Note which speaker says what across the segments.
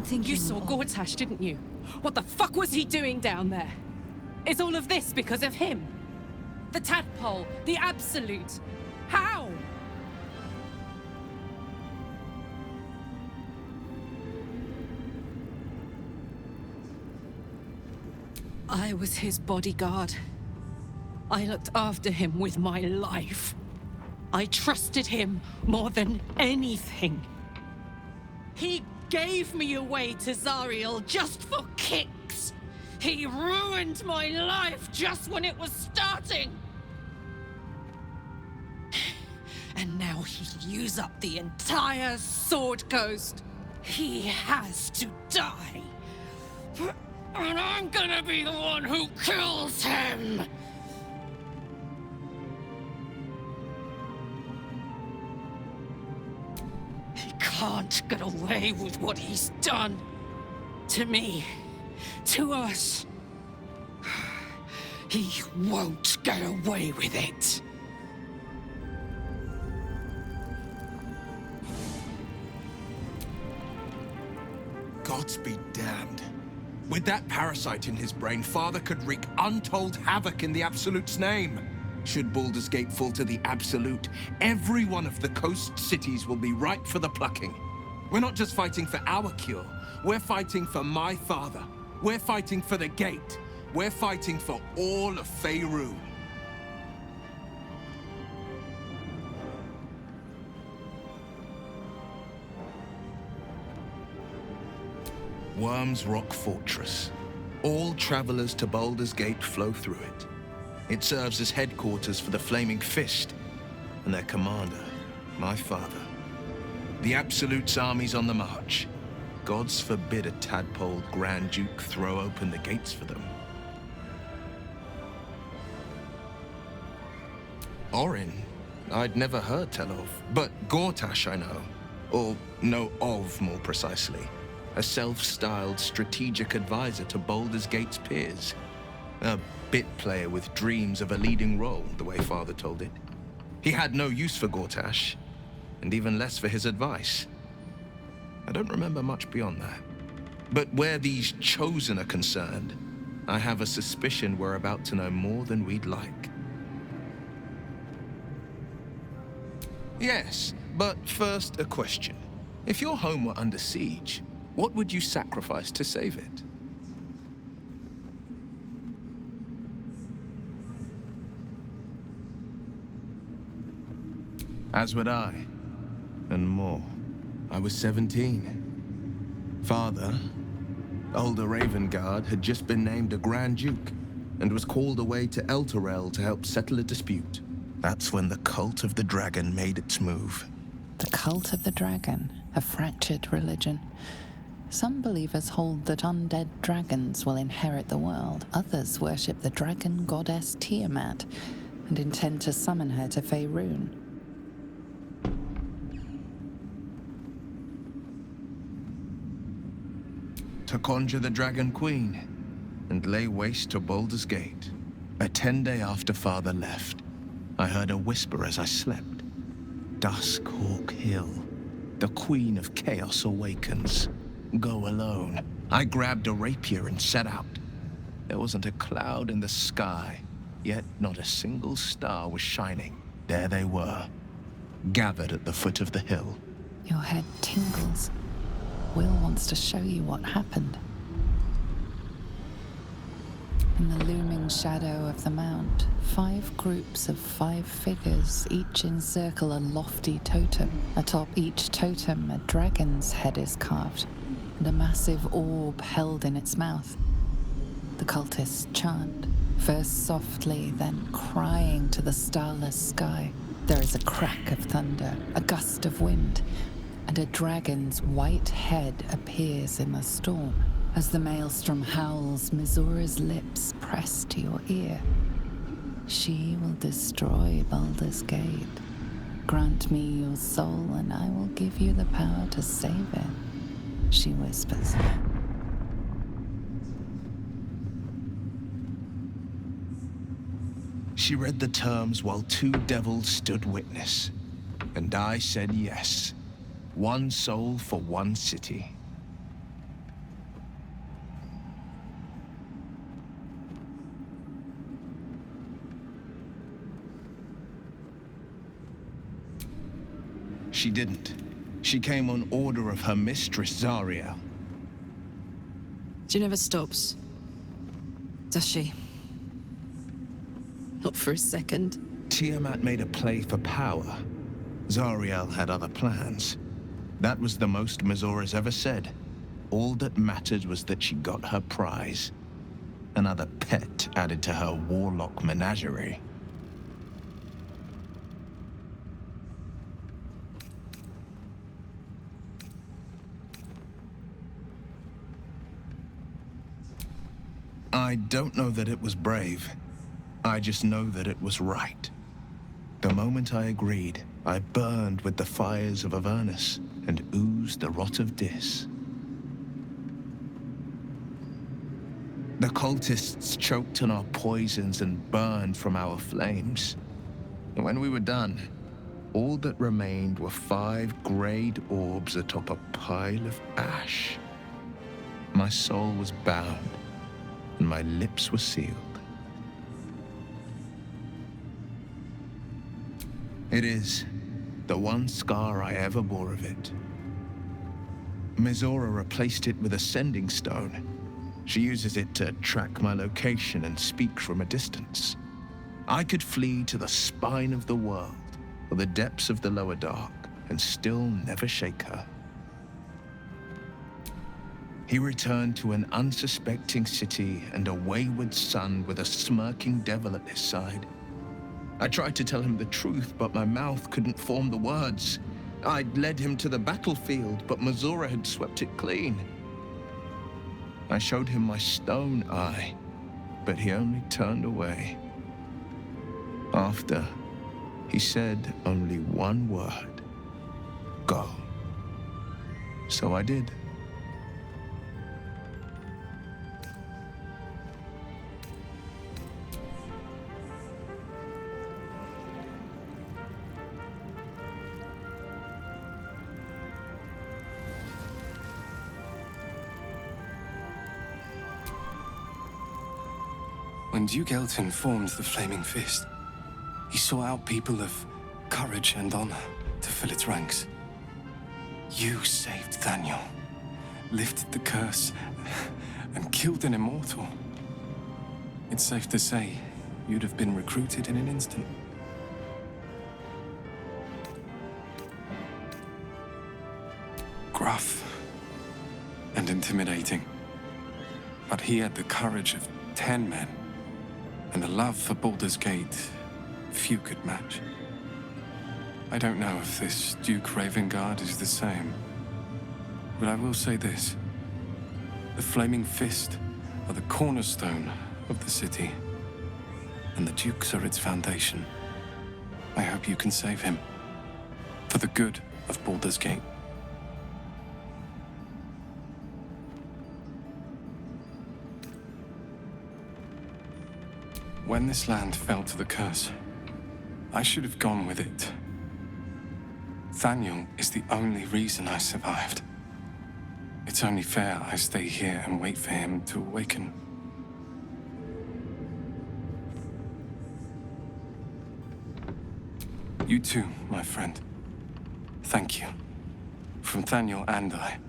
Speaker 1: thinking...
Speaker 2: You saw Gortash, didn't you? What the fuck was he doing down there? Is all of this because of him? The tadpole, the absolute. How? I was his bodyguard. I looked after him with my life. I trusted him more than anything. He gave me away to Zariel just for kicks. He ruined my life just when it was starting. And now he'll use up the entire Sword Coast. He has to die. And I'm gonna be the one who kills him! He can't get away with what he's done. To me. To us. He won't get away with it.
Speaker 3: Gods be damned. With that parasite in his brain, Father could wreak untold havoc in the Absolute's name. Should Baldur's Gate fall to the Absolute, every one of the coast cities will be ripe for the plucking. We're not just fighting for our cure, we're fighting for my father. We're fighting for the Gate. We're fighting for all of Faerun. Worm's Rock Fortress. All travelers to Baldur's Gate flow through it. It serves as headquarters for the Flaming Fist and their commander, my father. The Absolute's army's on the march. Gods forbid a tadpole Grand Duke throw open the gates for them. Orin, I'd never heard tell of, but Gortash I know. Or know of, more precisely. A self-styled strategic advisor to Baldur's Gate's peers. A bit player with dreams of a leading role, the way Father told it. He had no use for Gortash, and even less for his advice. I don't remember much beyond that. But where these Chosen are concerned, I have a suspicion we're about to know more than we'd like. Yes, but first a question. If your home were under siege, what would you sacrifice to save it? As would I, and more. I was 17. Father, older Ravengard, had just been named a Grand Duke and was called away to Elturel to help settle a dispute. That's when the Cult of the Dragon made its move.
Speaker 1: The Cult of the Dragon, a fractured religion. Some believers hold that undead dragons will inherit the world. Others worship the dragon goddess Tiamat and intend to summon her to Faerun.
Speaker 3: To conjure the Dragon Queen and lay waste to Baldur's Gate. A 10-day after Father left, I heard a whisper as I slept. Duskhawk Hill, the Queen of Chaos awakens. Go alone. I grabbed a rapier and set out. There wasn't a cloud in the sky, yet not a single star was shining. There they were, gathered at the foot of the hill.
Speaker 1: Your head tingles. Will wants to show you what happened. In the looming shadow of the mount, 5 groups of 5 figures each encircle a lofty totem. Atop each totem, a dragon's head is carved, and a massive orb held in its mouth. The cultists chant, first softly, then crying to the starless sky. There is a crack of thunder, a gust of wind, and a dragon's white head appears in the storm. As the maelstrom howls, Mizura's lips press to your ear. She will destroy Baldur's Gate. Grant me your soul, and I will give you the power to save it, she whispers.
Speaker 3: She read the terms while 2 devils stood witness, and I said yes. 1 soul for 1 city. she didn't. She came on order of her mistress, Zariel.
Speaker 2: She never stops, does she? Not for a second.
Speaker 3: Tiamat made a play for power. Zariel had other plans. That was the most Mizora's ever said. All that mattered was that she got her prize. Another pet added to her warlock menagerie. I don't know that it was brave. I just know that it was right. The moment I agreed, I burned with the fires of Avernus and oozed the rot of Dis. The cultists choked on our poisons and burned from our flames. And when we were done, all that remained were 5 greyed orbs atop a pile of ash. My soul was bound, and my lips were sealed. It is the one scar I ever bore of it. Mizora replaced it with a sending stone. She uses it to track my location and speak from a distance. I could flee to the spine of the world or the depths of the lower dark and still never shake her. He returned to an unsuspecting city and a wayward son with a smirking devil at his side. I tried to tell him the truth, but my mouth couldn't form the words. I'd led him to the battlefield, but Mizora had swept it clean. I showed him my stone eye, but he only turned away. After, he said only one word: go. So I did.
Speaker 4: When Duke Elton formed the Flaming Fist, he sought out people of courage and honor to fill its ranks. You saved Daniel, lifted the curse, and killed an immortal. It's safe to say you'd have been recruited in an instant. Gruff and intimidating, but he had the courage of 10 men. And a love for Baldur's Gate few could match. I don't know if this Duke Ravengard is the same, but I will say this. The Flaming Fist are the cornerstone of the city, and the Dukes are its foundation. I hope you can save him, for the good of Baldur's Gate. When this land fell to the curse, I should have gone with it. Daniel is the only reason I survived. It's only fair I stay here and wait for him to awaken. You too, my friend. Thank you. From Daniel and I.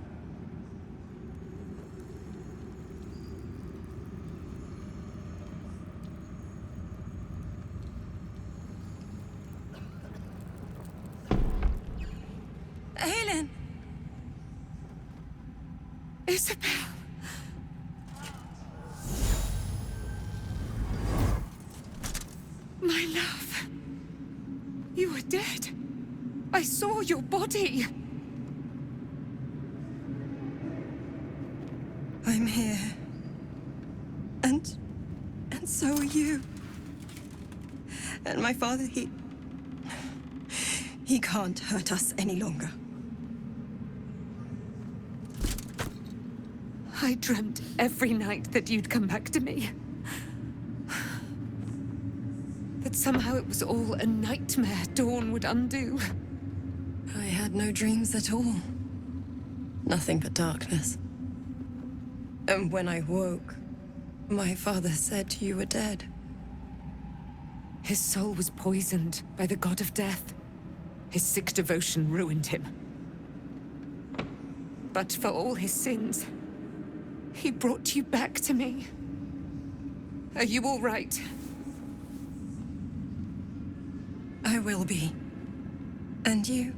Speaker 2: Helen! Isabel! My love! You were dead. I saw your body.
Speaker 5: I'm here. And so are you. And my father, he can't hurt us any longer.
Speaker 2: I dreamt every night that you'd come back to me. That somehow it was all a nightmare Dawn would undo.
Speaker 5: I had no dreams at all. Nothing but darkness. And when I woke, my father said you were dead.
Speaker 2: His soul was poisoned by the god of death. His sick devotion ruined him. But for all his sins, he brought you back to me. Are you all right?
Speaker 5: I will be. And you?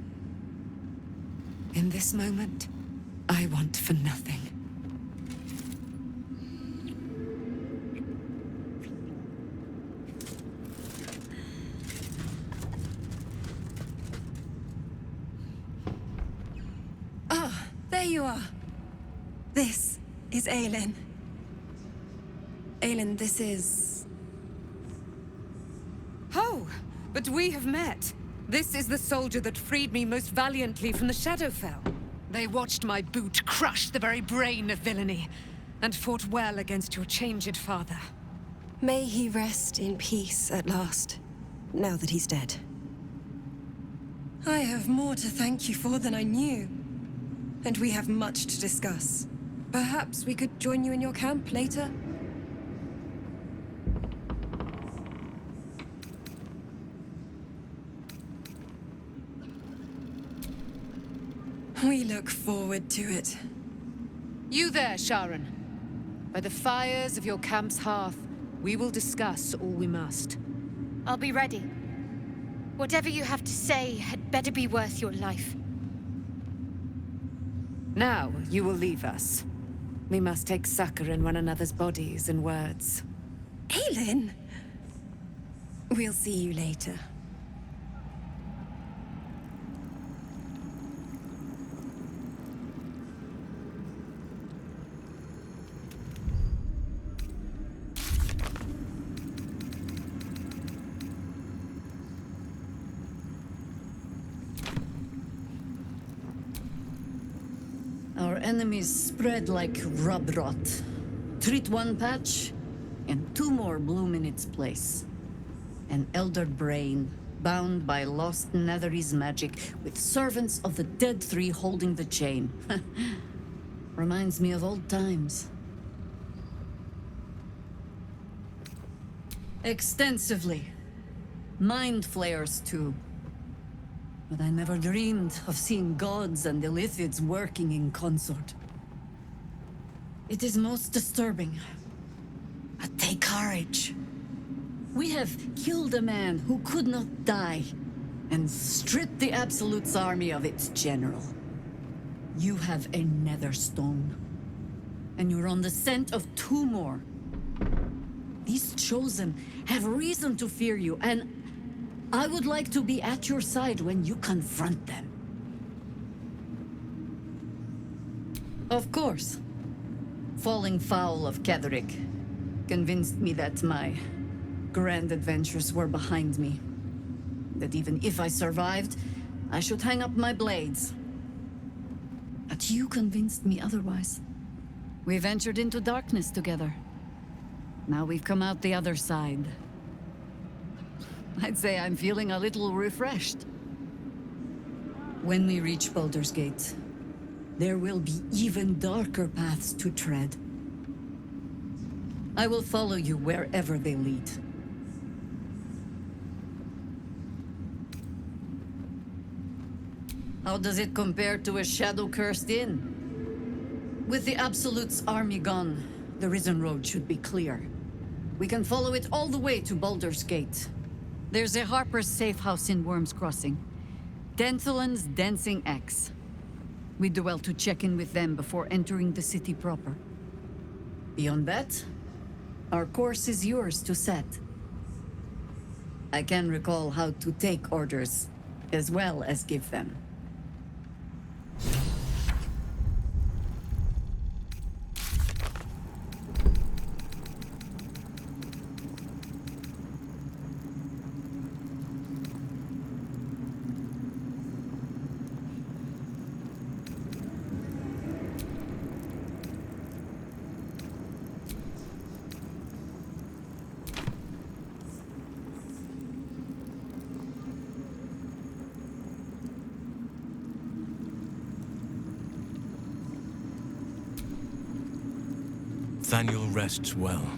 Speaker 2: In this moment, I want for nothing.
Speaker 5: Ah, there you are. This is Aelin. Aelin, this is...
Speaker 2: Oh, but we have met. This is the soldier that freed me most valiantly from the Shadowfell. They watched my boot crush the very brain of villainy, and fought well against your changed father.
Speaker 5: May he rest in peace at last, now that he's dead. I have more to thank you for than I knew. And we have much to discuss. Perhaps we could join you in your camp later? We look forward to it.
Speaker 2: You there, Sharon. By the fires of your camp's hearth, we will discuss all we must.
Speaker 6: I'll be ready. Whatever you have to say had better be worth your life.
Speaker 2: Now, you will leave us. We must take succor in one another's bodies and words.
Speaker 5: Aelin! We'll see you later.
Speaker 7: Our enemies spread like rub rot. Treat one patch, and two more bloom in its place. An elder brain, bound by lost Netherese magic, with servants of the dead three holding the chain. Reminds me of old times. Extensively. Mind flayers, too. But I never dreamed of seeing gods and Illithids working in consort. It is most disturbing. But take courage. We have killed a man who could not die, and stripped the Absolute's army of its general. You have a Netherstone, and you're on the scent of two more. These Chosen have reason to fear you, and I would like to be at your side when you confront them. Of course. Falling foul of Ketherick convinced me that my grand adventures were behind me. That even if I survived, I should hang up my blades. But you convinced me otherwise. We ventured into darkness together. Now we've come out the other side. I'd say I'm feeling a little refreshed. When we reach Baldur's Gate, there will be even darker paths to tread. I will follow you wherever they lead. How does it compare to a shadow-cursed inn? With the Absolute's army gone, the Risen Road should be clear. We can follow it all the way to Baldur's Gate. There's a Harper's safe house in Worm's Crossing. Denthelin's Dancing Axe. We do well to check in with them before entering the city proper. Beyond that, our course is yours to set. I can recall how to take orders, as well as give them.
Speaker 8: Thaniel rests well.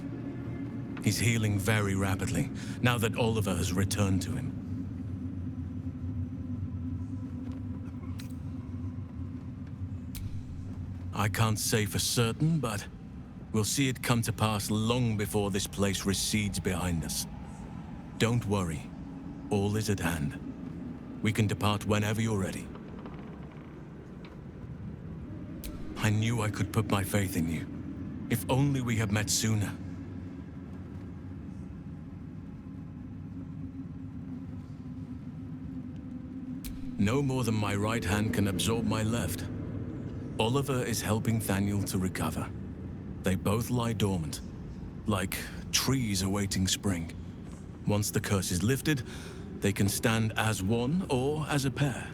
Speaker 8: He's healing very rapidly, now that Oliver has returned to him. I can't say for certain, but we'll see it come to pass long before this place recedes behind us. Don't worry. All is at hand. We can depart whenever you're ready. I knew I could put my faith in you. If only we had met sooner. No more than my right hand can absorb my left. Oliver is helping Thaniel to recover. They both lie dormant, like trees awaiting spring. Once the curse is lifted, they can stand as one or as a pair.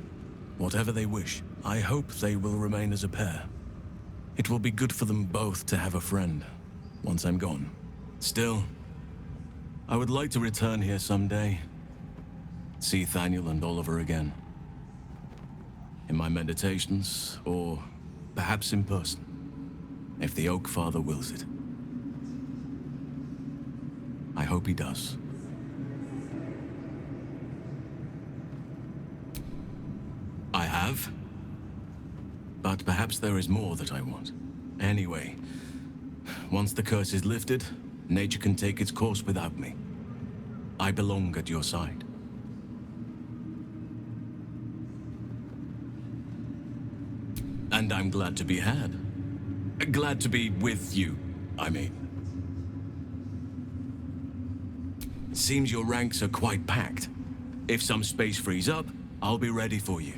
Speaker 8: Whatever they wish. I hope they will remain as a pair. It will be good for them both to have a friend, once I'm gone. Still, I would like to return here someday. See Thaniel and Oliver again. In my meditations, or perhaps in person, if the Oak Father wills it. I hope he does. I have. But perhaps there is more that I want. Anyway, once the curse is lifted, nature can take its course without me. I belong at your side. And I'm glad to be had. Glad to be with you, I mean. Seems your ranks are quite packed. If some space frees up, I'll be ready for you.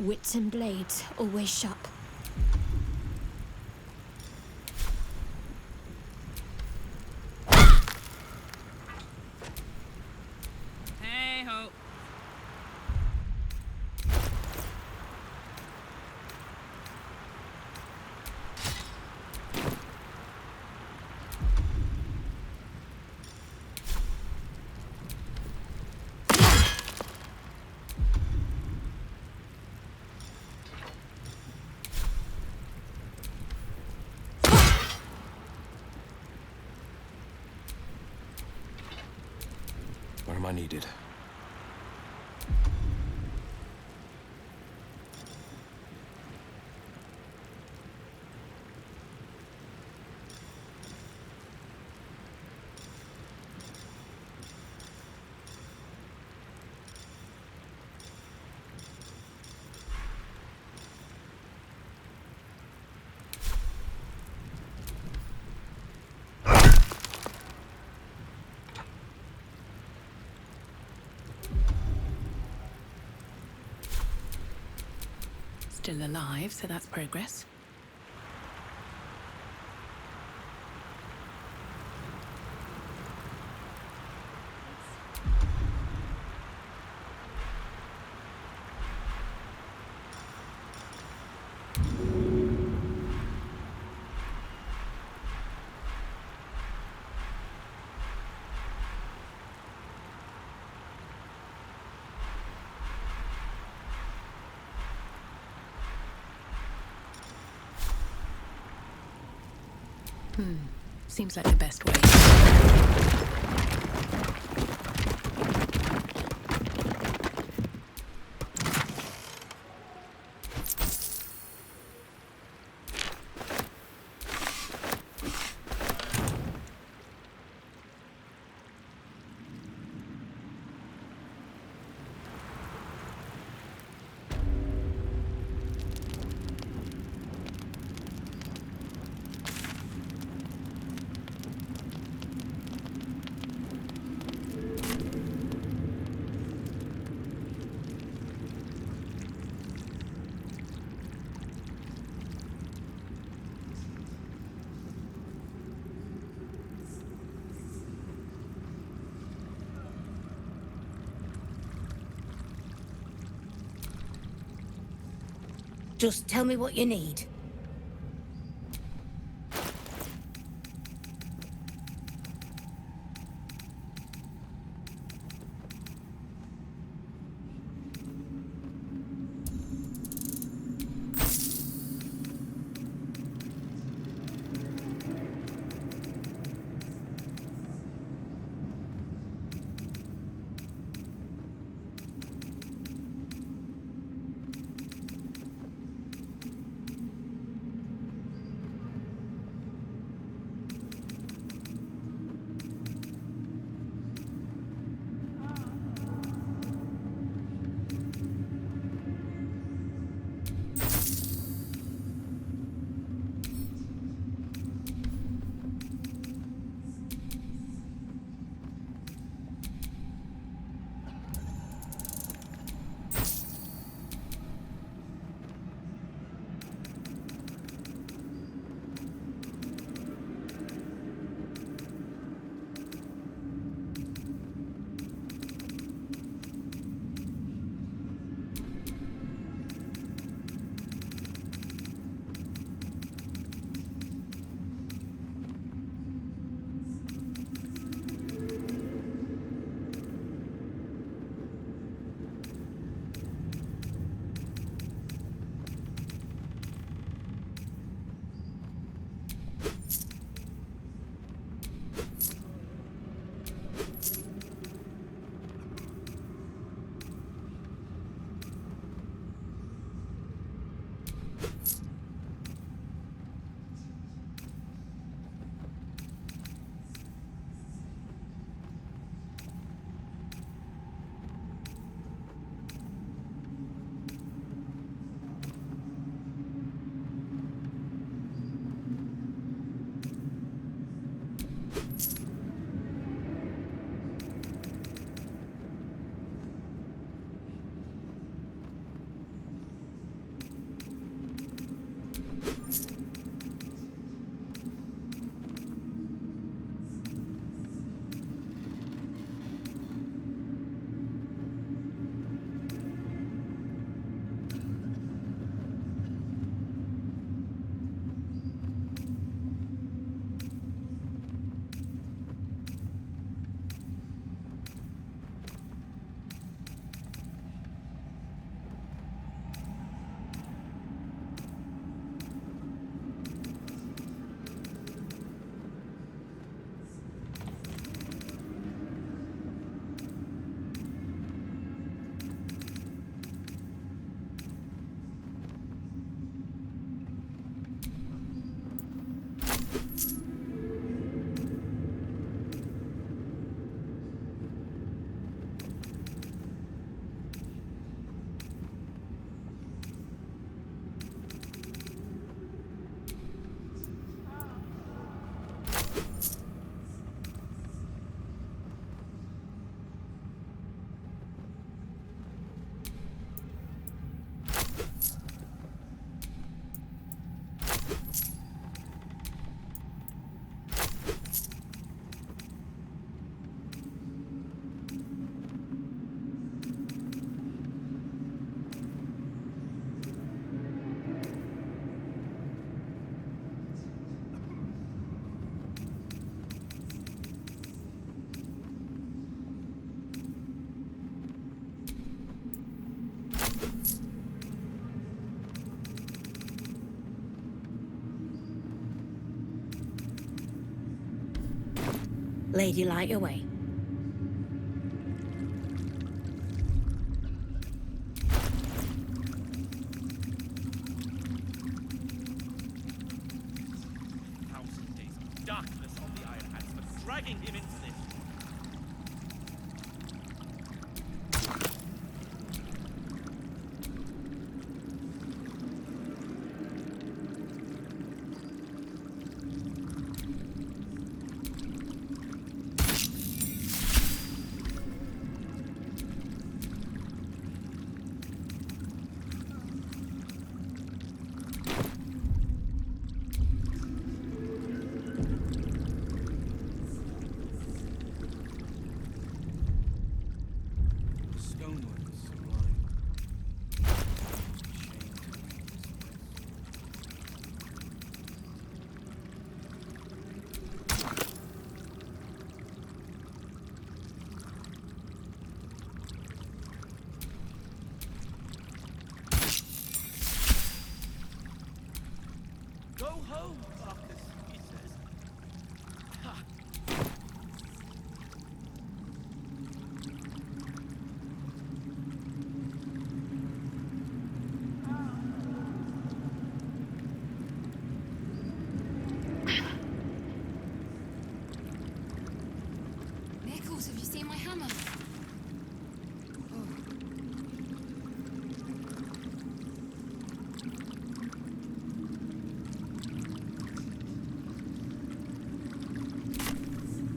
Speaker 9: Wits and blades always sharp.
Speaker 2: Hey ho.
Speaker 3: Where am I needed?
Speaker 2: Still alive, so that's progress. Seems like the best way.
Speaker 9: Just tell me what you need. Lady, light your way.
Speaker 10: Thousand days of darkness on the Iron Hands for dragging him into this. home, Marcus, he says. Ha.
Speaker 9: Nichols, have you seen my hammer?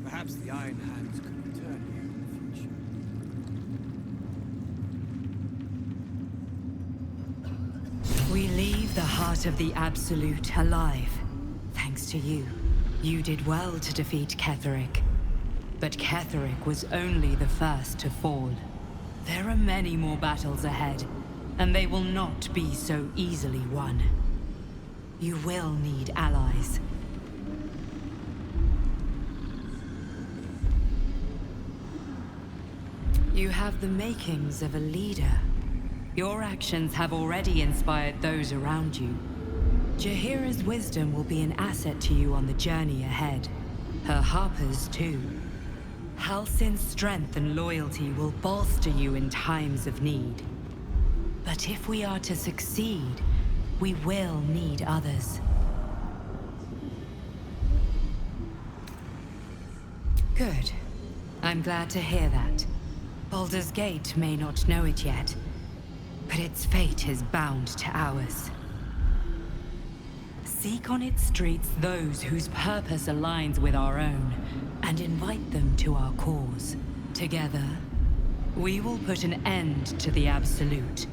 Speaker 10: Perhaps the Iron Hands could return here in the future.
Speaker 11: We leave the heart of the Absolute alive. Thanks to you. You did well to defeat Ketheric. But Ketheric was only the first to fall. There are many more battles ahead, and they will not be so easily won. You will need allies. You have the makings of a leader. Your actions have already inspired those around you. Jahira's wisdom will be an asset to you on the journey ahead. Her Harper's too. Halsin's strength and loyalty will bolster you in times of need. But if we are to succeed, we will need others. Good. I'm glad to hear that. Baldur's Gate may not know it yet, but its fate is bound to ours. Seek on its streets those whose purpose aligns with our own, and invite them to our cause. Together, we will put an end to the Absolute,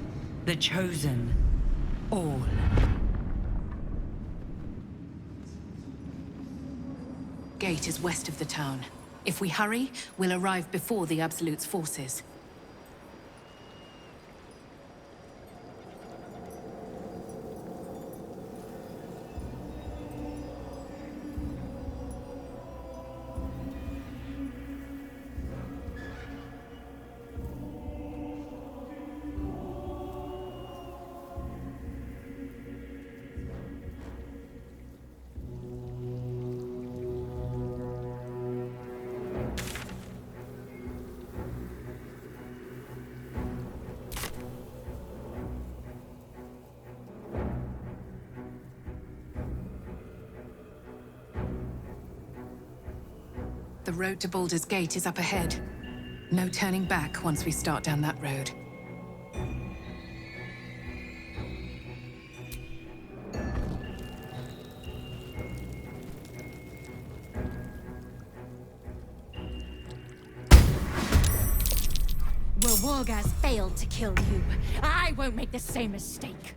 Speaker 11: the Chosen, all.
Speaker 2: Gate is west of the town. If we hurry, we'll arrive before the Absolute's forces. The road to Baldur's Gate is up ahead. No turning back once we start down that road.
Speaker 6: Well, Wargaz failed to kill you. I won't make the same mistake.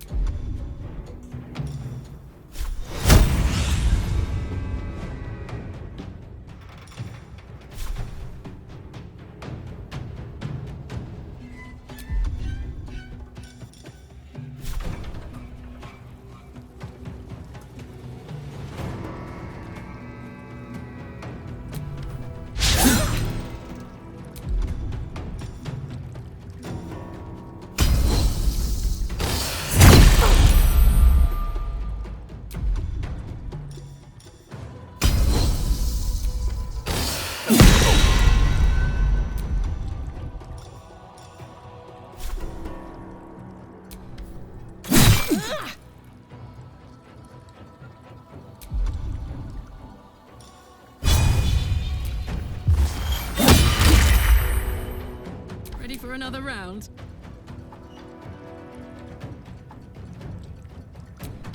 Speaker 2: Ready for another round?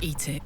Speaker 2: Eat it.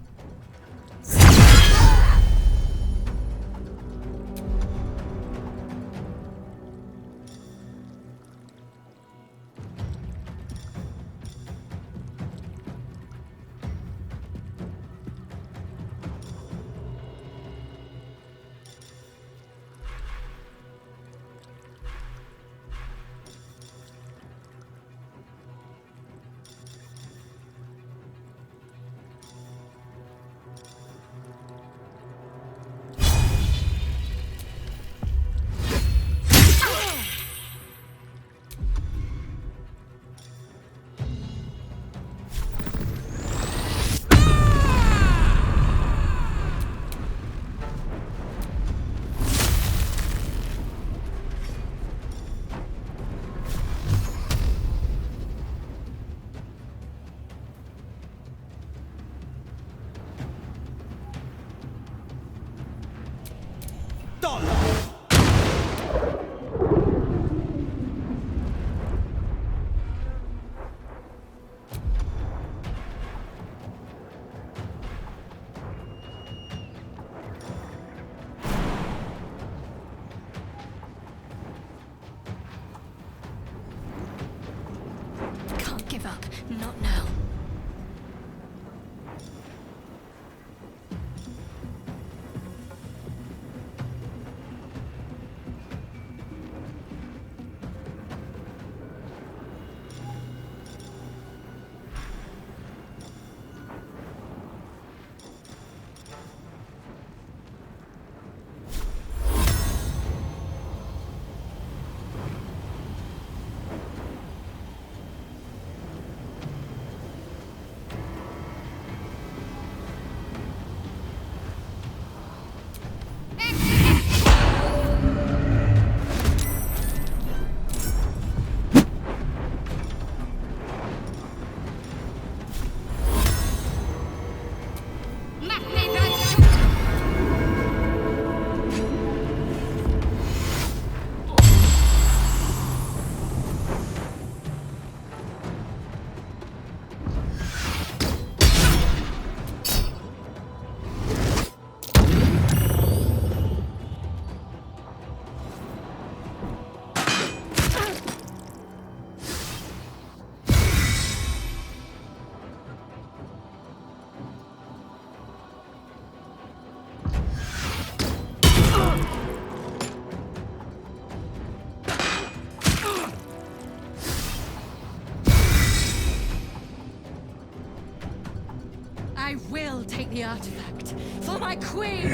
Speaker 6: I will take the artifact for my queen!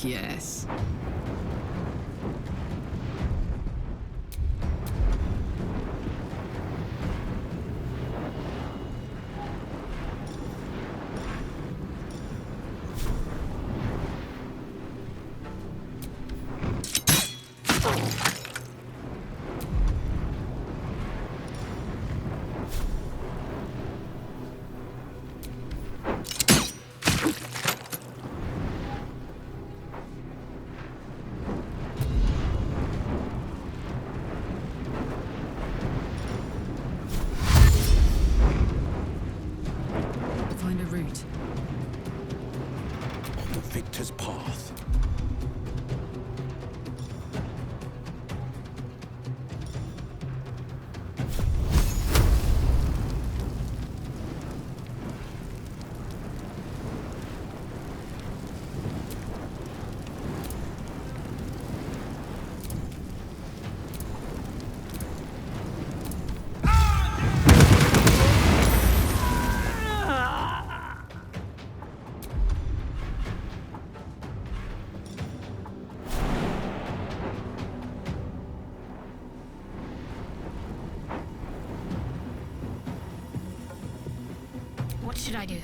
Speaker 2: Fuck yes. Find a route.
Speaker 8: On the victor's path.
Speaker 6: What should I do?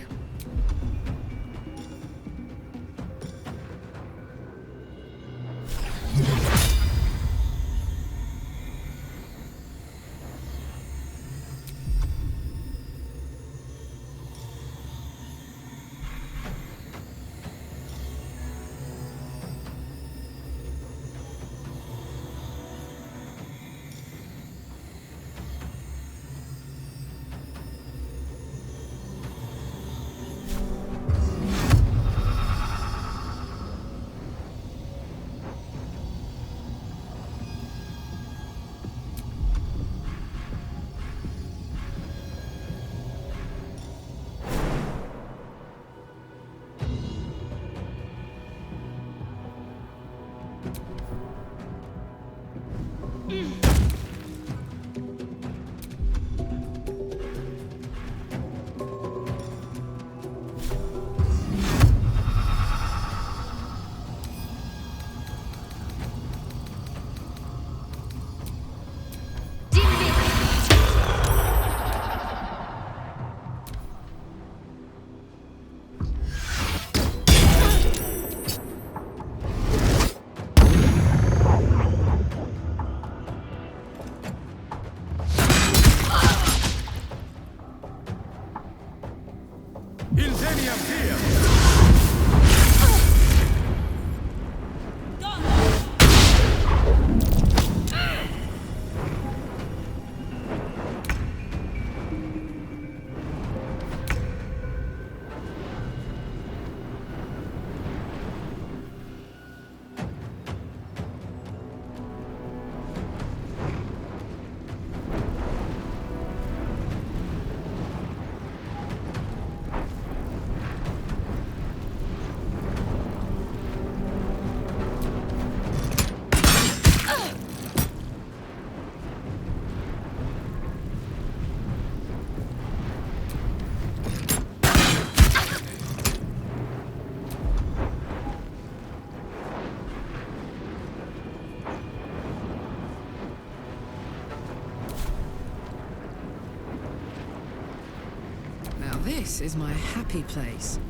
Speaker 2: This is my happy place.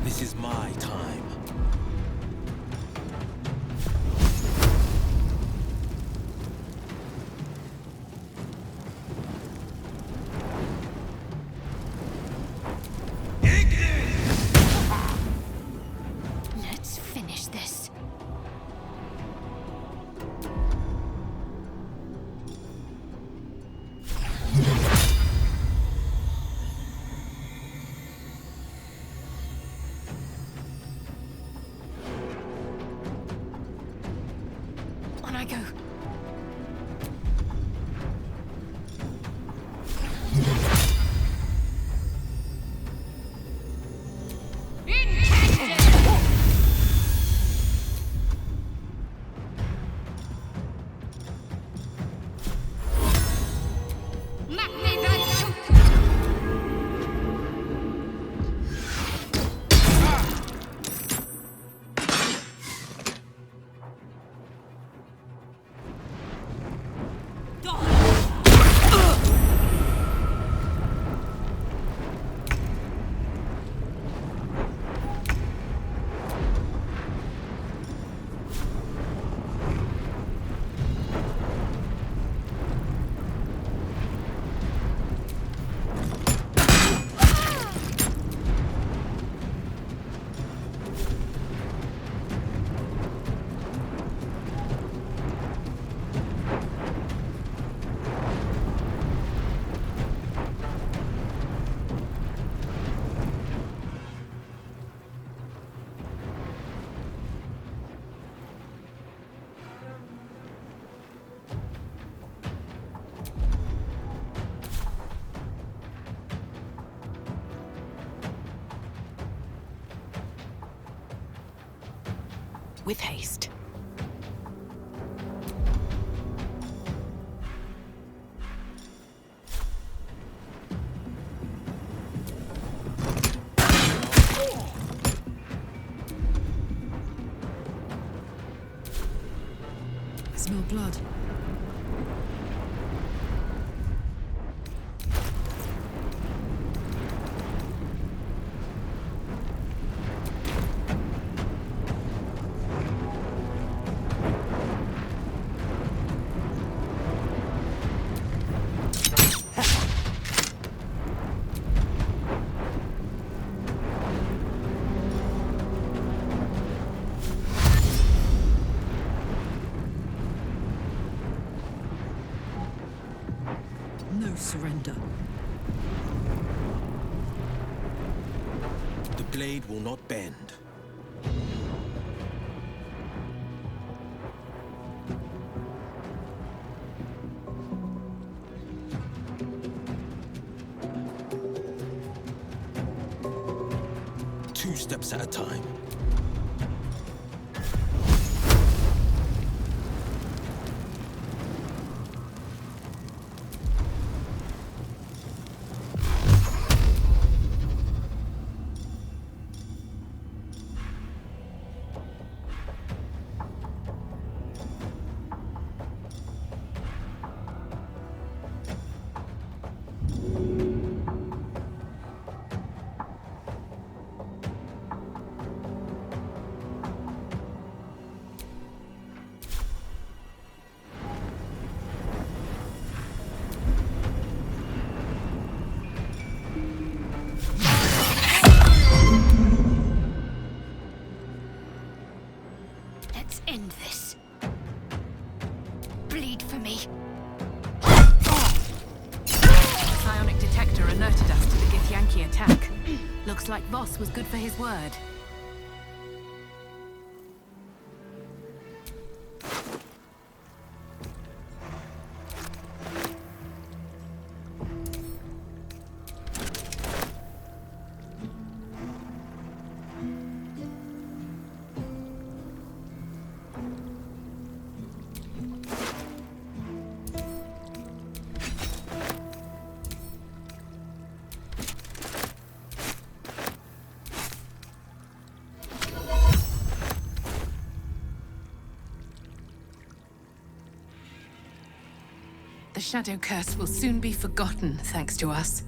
Speaker 8: This is my time.
Speaker 2: with haste.
Speaker 5: I smell blood. No surrender.
Speaker 12: The blade will not bend. Two steps at a time.
Speaker 6: Let's end this. Bleed for me.
Speaker 11: Psionic detector alerted us to the Githyanki attack. Looks like Voss was good for his word.
Speaker 2: The Shadow Curse will soon be forgotten, thanks to us.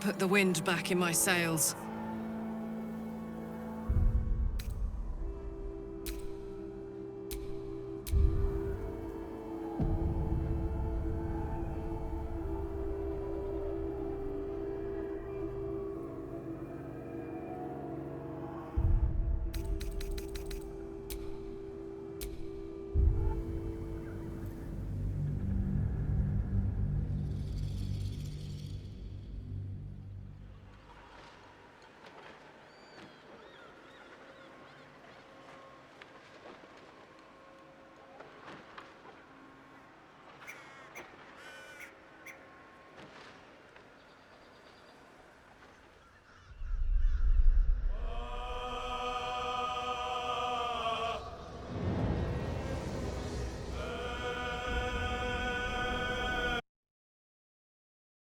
Speaker 2: Put the wind back in my sails.